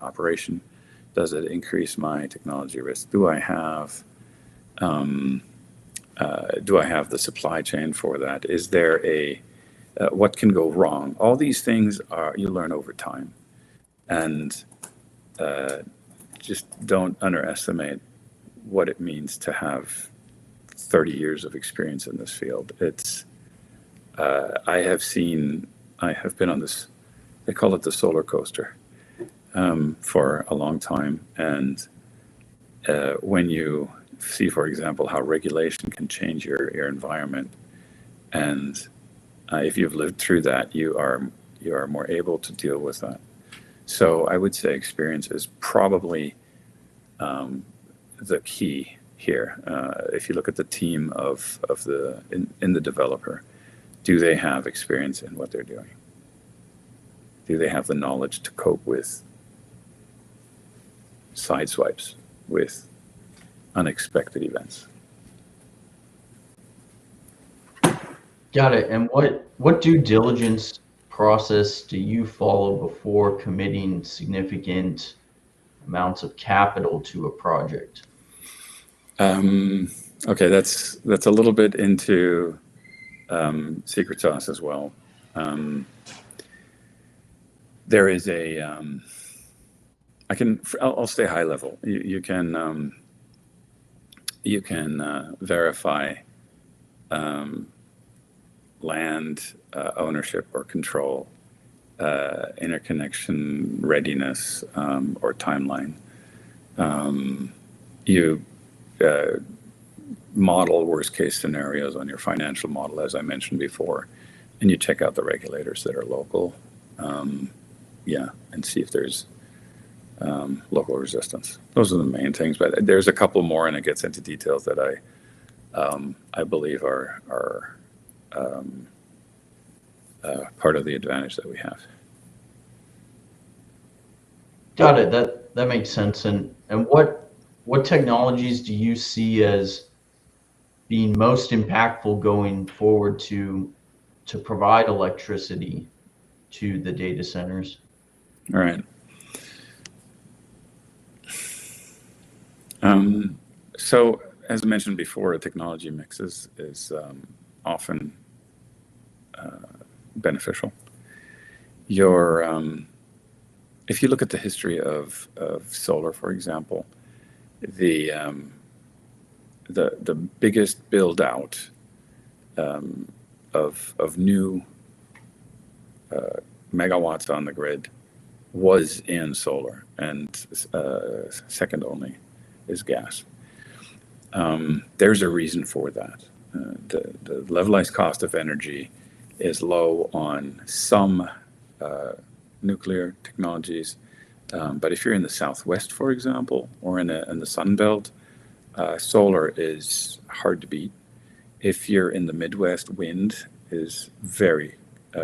operation? Does it increase my technology risk? Do I have the supply chain for that? Is there what can go wrong? All these things you learn over time, and just don't underestimate what it means to have 30 years of experience in this field. I have been on this, they call it the solar coaster, for a long time. And when you see, for example, how regulation can change your environment, and if you've lived through that, you are more able to deal with that. So I would say experience is probably the key here. If you look at the team in the developer, do they have experience in what they're doing? Do they have the knowledge to cope with sideswipes, with unexpected events? Got it. And what due diligence process do you follow before committing significant amounts of capital to a project? Okay, that's a little bit into secret sauce as well. There is I'll stay high level. You can verify land ownership or control, interconnection readiness, or timeline. You model worst case scenarios on your financial model, as I mentioned before, and you check out the regulators that are local, and see if there's local resistance. Those are the main things, but there's a couple more, and it gets into details that I believe are part of the advantage that we have. Got it. That makes sense. And what technologies do you see as being most impactful going forward to provide electricity to the data centers? All right. So as I mentioned before, a technology mix is often beneficial. If you look at the history of solar, for example, the biggest build out of new megawatts on the grid was in solar, and second only is gas. There's a reason for that. The levelized cost of energy is low on some nuclear technologies, but if you're in the Southwest, for example, or in the Sun Belt, solar is hard to beat. If you're in the Midwest, wind is very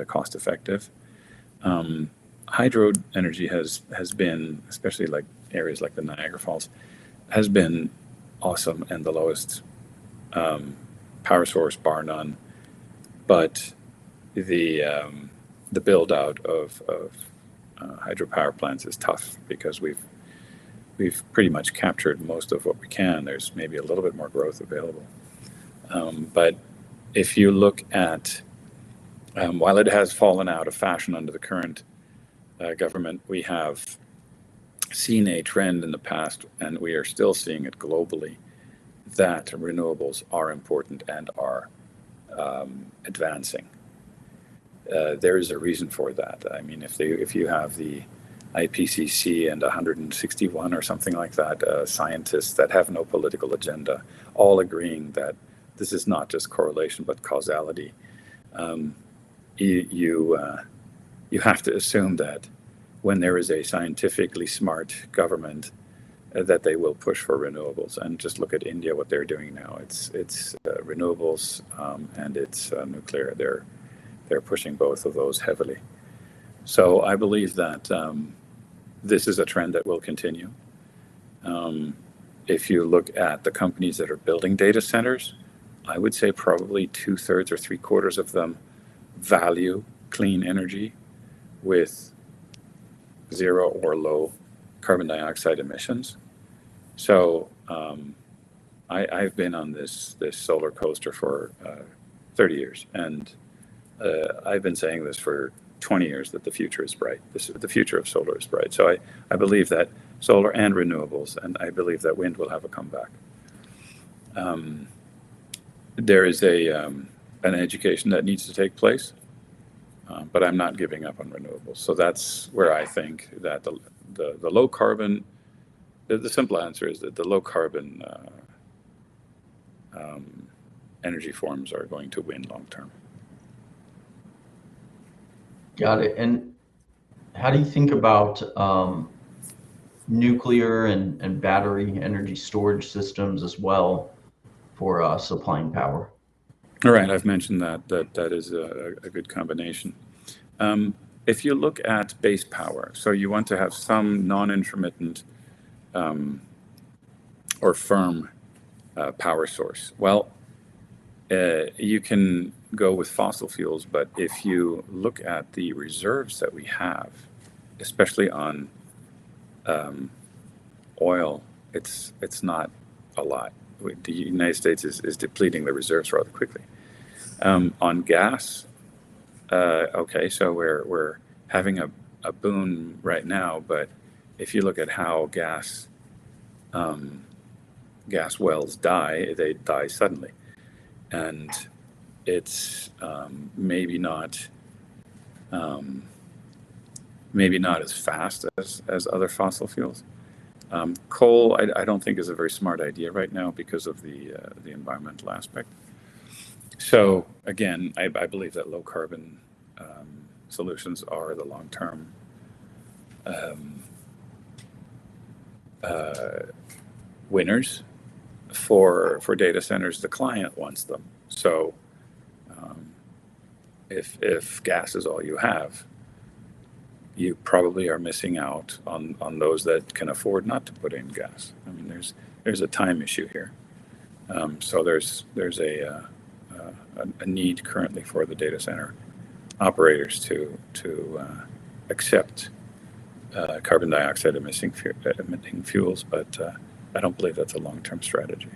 cost effective. Hydro energy has been, especially like areas like the Niagara Falls, has been awesome and the lowest power source bar none. But the build out of hydropower plants is tough because we've pretty much captured most of what we can. There's maybe a little bit more growth available. But if you look at, while it has fallen out of fashion under the current government, we have seen a trend in the past, and we are still seeing it globally, that renewables are important and are advancing. There is a reason for that. I mean, if you have the IPCC and 161 or something like that, scientists that have no political agenda, all agreeing that this is not just correlation but causality, you have to assume that when there is a scientifically smart government, that they will push for renewables. And just look at India, what they're doing now. It's renewables and it's nuclear. They're pushing both of those heavily. So I believe that this is a trend that will continue. If you look at the companies that are building data centers, I would say probably 2/3 or 3/4 of them value clean energy with zero or low carbon dioxide emissions. So I've been on this solar coaster for 30 years, and I've been saying this for 20 years, that the future is bright. The future of solar is bright. So I believe that solar and renewables, and I believe that wind will have a comeback. There is an education that needs to take place, but I'm not giving up on renewables. So that's where I think that the low carbon, the simple answer is that the low carbon energy forms are going to win long term. Got it. And how do you think about nuclear and battery energy storage systems as well for supplying power? All right, I've mentioned that is a good combination. If you look at base power, so you want to have some non-intermittent or firm power source. Well, you can go with fossil fuels, but if you look at the reserves that we have, especially on oil, it's not a lot. The United States is depleting the reserves rather quickly. On gas, okay, so we're having a boon right now, but if you look at how gas wells die, they die suddenly, and it's maybe not as fast as other fossil fuels. Coal, I don't think is a very smart idea right now because of the environmental aspect. So again, I believe that low carbon solutions are the long term winners for data centers. The client wants them. So if gas is all you have, you probably are missing out on those that can afford not to put in gas. I mean, there's a time issue here. So there's a need currently for the data center operators to accept carbon dioxide emitting fuels, but I don't believe that's a long-term strategy.